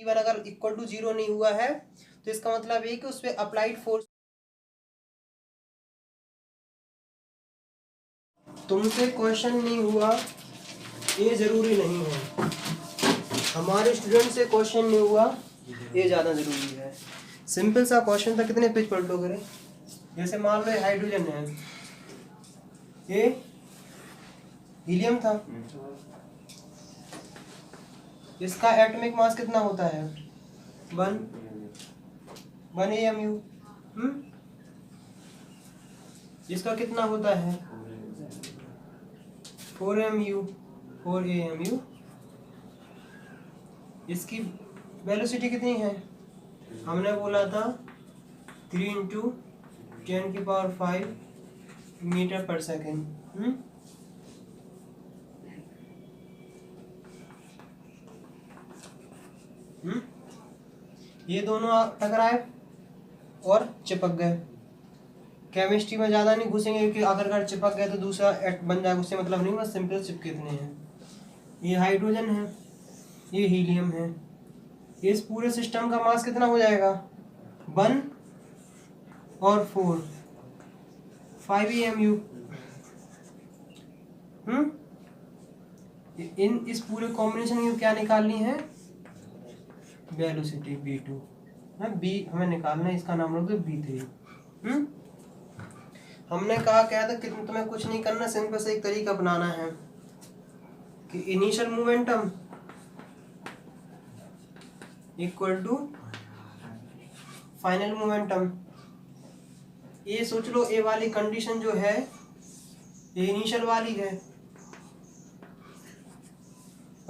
Even अगर equal to 0 नहीं हुआ है तो इसका मतलब ये कि उस पर अप्लाइड फोर्स। तुमसे क्वेश्चन नहीं हुआ ये जरूरी नहीं है, हमारे स्टूडेंट से क्वेश्चन नहीं हुआ ये ज़्यादा जरूरी है। सिंपल सा क्वेश्चन था, कितने पेज पढ़ लोगे? जैसे मान लो हाइड्रोजन है, ये हीलियम था, इसका एटॉमिक मास कितना होता है? 1 AMU। इसका कितना होता है? 4 AMU। इसकी वेलोसिटी कितनी है? हमने बोला था 3 × 10⁵ मीटर पर सेकेंड। ये दोनों टकराए और चिपक गए। केमिस्ट्री में ज़्यादा नहीं घुसेंगे क्योंकि अगर चिपक गए तो दूसरा बन जाएगा, उससे मतलब नहीं, बस सिंपल चिपके इतने हैं। ये हाइड्रोजन है, ये हीलियम है। इस पूरे सिस्टम का मास कितना हो जाएगा? 1 और 4 5 AMU। इस पूरे कॉम्बिनेशन की क्या निकालनी है? वेलोसिटी V2 है। बी हमें निकालना है, इसका नाम रख दो V3। हमने कहा क्या था कि तुम्हें कुछ नहीं करना, सिंपल से एक तरीका अपनाना है कि initial momentum equal to final momentum. ये सोच लो, ए वाली कंडीशन जो है ये इनिशियल वाली है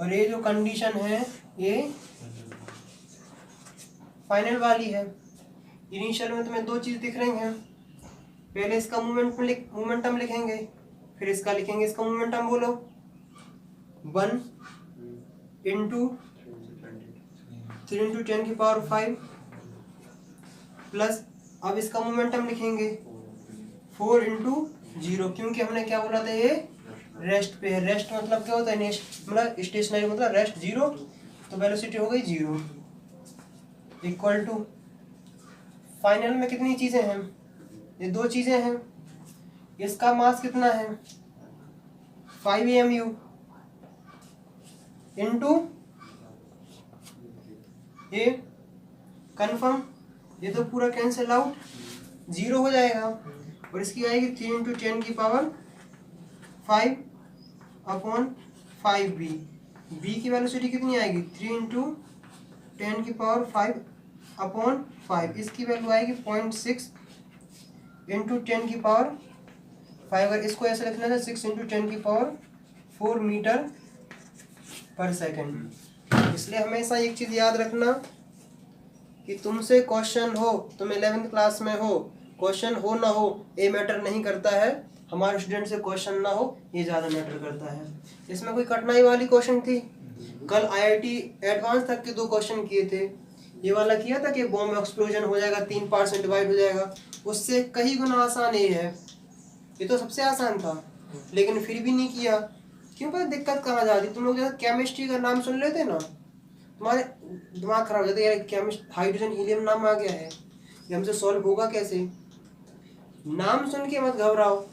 और ये जो कंडीशन है ये फाइनल वाली है। इनिशियल में तुम्हें दो चीज दिख रही हैं, पहले इसका मोमेंटम लिखेंगे, फिर इसका लिखेंगे। इसका मोमेंटम बोलो 1 × 3 × 10⁵ प्लस अब इसका मोमेंटम लिखेंगे 4 × 0, क्योंकि हमने क्या बोला था ये रेस्ट पे है। रेस्ट मतलब क्या होता है? मतलब स्टेशनरी मतलब रेस्ट 0, तो वेलोसिटी हो गई 0 इक्वल टू फाइनल में कितनी चीजें हैं? ये दो चीजें हैं। इसका मास कितना है? 5 AMU इंटू ये कन्फर्म, ये तो पूरा कैंसिल आउट 0 हो जाएगा और इसकी आएगी 3 × 10⁵/5B। B की वेलोसिटी कितनी आएगी? 3 × 10⁵/5। इसकी वैल्यू आएगी 0.6 × 10⁵। अगर इसको ऐसे लिखना है 6 × 10⁴ मीटर पर सेकेंड। इसलिए हमेशा एक चीज़ याद रखना कि तुमसे क्वेश्चन हो, तुम 11th क्लास में हो, क्वेश्चन हो ना हो ये मैटर नहीं करता है, हमारे स्टूडेंट से क्वेश्चन ना हो ये ज़्यादा मैटर करता है। इसमें कोई कठिनाई वाली क्वेश्चन थी? कल IIT एडवांस तक के 2 क्वेश्चन किए थे। ये वाला किया था कि बॉम्ब एक्सप्लोजन हो जाएगा, 3 पार्ट से डिवाइड हो जाएगा, उससे कई गुना आसान ये है। ये तो सबसे आसान था लेकिन फिर भी नहीं किया। क्यों? पता दिक्कत कहाँ जाती? तुम लोग जैसे केमिस्ट्री का नाम सुन लेते ना, तुम्हारे दिमाग खराब हो जाता है, यार केमिस्ट हाइड्रोजन हीलियम नाम आ गया है, ये हमसे सॉल्व होगा कैसे? नाम सुन के मत घबराओ,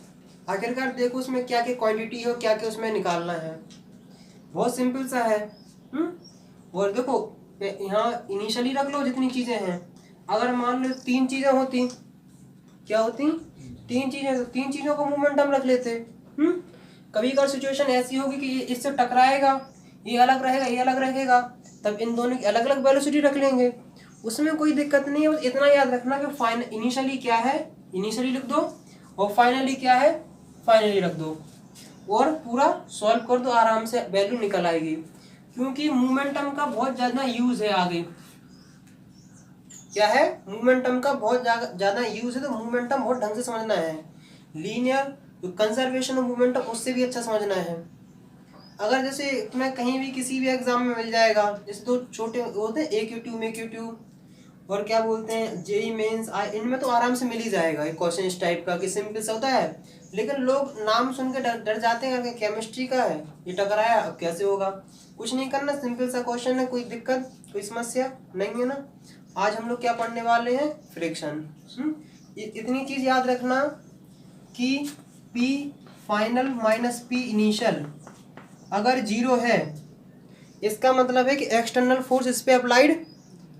आखिरकार देखो उसमें क्या क्या क्वांटिटी है, क्या क्या उसमें निकालना है। बहुत सिंपल सा है। और देखो यहाँ इनिशियली रख लो जितनी चीजें हैं। अगर मान लो 3 चीजें होती, क्या होती? 3 चीजें, तो 3 चीजों का मोमेंटम रख लेते। कभी कभी सिचुएशन ऐसी होगी कि ये इससे टकराएगा, ये अलग रहेगा, ये अलग रहेगा, तब इन दोनों की अलग अलग वेलोसिटी रख लेंगे, उसमें कोई दिक्कत नहीं है। बस इतना याद रखना कि फाइनल इनिशियली क्या है, इनिशियली लिख दो, और फाइनली क्या है, फाइनली रख दो, और पूरा सॉल्व कर दो, आराम से वैल्यू निकल आएगी। क्योंकि मोमेंटम का बहुत ज़्यादा यूज है आगे। क्या है? मोमेंटम का बहुत ज़्यादा यूज है, तो मोमेंटम बहुत ढंग से समझना है। लीनियर जो कंजर्वेशन ऑफ मोमेंटम उससे भी अच्छा समझना है। अगर जैसे तुम्हें कहीं भी किसी भी एग्जाम में मिल जाएगा, जैसे 2 छोटे होते हैं AQ2 MEQ2 और क्या बोलते हैं JEE मेंस, इनमें तो आराम से मिल ही जाएगा एक क्वेश्चन इस टाइप का कि सिंपल सा होता है। लेकिन लोग नाम सुन के डर जाते हैं कि केमिस्ट्री का है, ये टकराया अब कैसे होगा। कुछ नहीं करना, सिंपल सा क्वेश्चन है, कोई दिक्कत कोई समस्या नहीं है ना। आज हम लोग क्या पढ़ने वाले हैं, फ्रिक्शन। इतनी चीज याद रखना कि P final minus P initial अगर 0 है इसका मतलब है कि एक्सटर्नल फोर्स इस पे अप्लाइड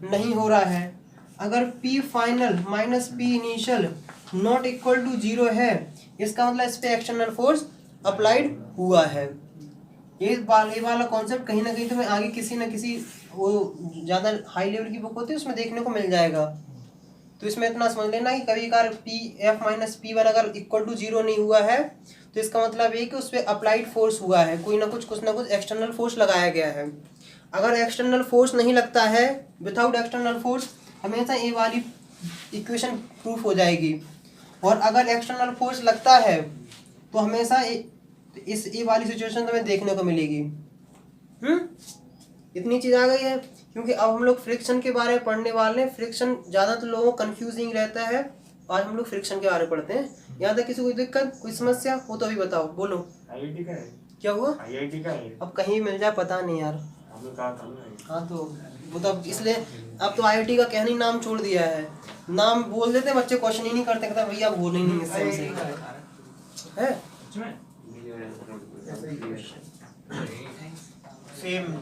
नहीं हो रहा है। अगर P final minus P initial not equal to 0 है इसका मतलब इस पे एक्सटर्नल फोर्स अप्लाइड हुआ है। ये वाला कॉन्सेप्ट कहीं ना कहीं तुम्हें आगे किसी न किसी वो ज़्यादा हाई लेवल की बुक होती है उसमें देखने को मिल जाएगा। तो इसमें इतना समझ लेना कि कभी कभार P माइनस P1 अगर इक्वल टू 0 नहीं हुआ है तो इसका मतलब ये कि उस पर अप्लाइड फोर्स हुआ है, कोई ना कुछ एक्सटर्नल फोर्स लगाया गया है। अगर एक्सटर्नल फोर्स नहीं लगता है, विदाउट एक्सटर्नल फोर्स हमेशा ये वाली इक्वेशन प्रूफ हो जाएगी। और अगर एक्सटर्नल फोर्स लगता है तो हमेशा इस ये वाली सिचुएशन तुम्हें देखने को मिलेगी। इतनी चीज आ गई है, क्योंकि अब हम लोग फ्रिक्शन के बारे में पढ़ने वाले हैं। फ्रिक्शन ज़्यादातर लोगों को कंफ्यूजिंग रहता है, आज हम लोग फ्रिक्शन के बारे में पढ़ते हैं। यहाँ तक किसी कोई दिक्कत कोई समस्या हो तो अभी बताओ, बोलो। IIT का है? क्या हुआ? IIT का है? अब कहीं मिल जाए पता नहीं यार। हम लोग कहा था। हाँ तो वो तो इसलिए अब तो IIT का कहने नाम छोड़ दिया है, नाम बोल देते बच्चे क्वेश्चन ही नहीं करते, कहता भैया बोल ही नहीं है। सेम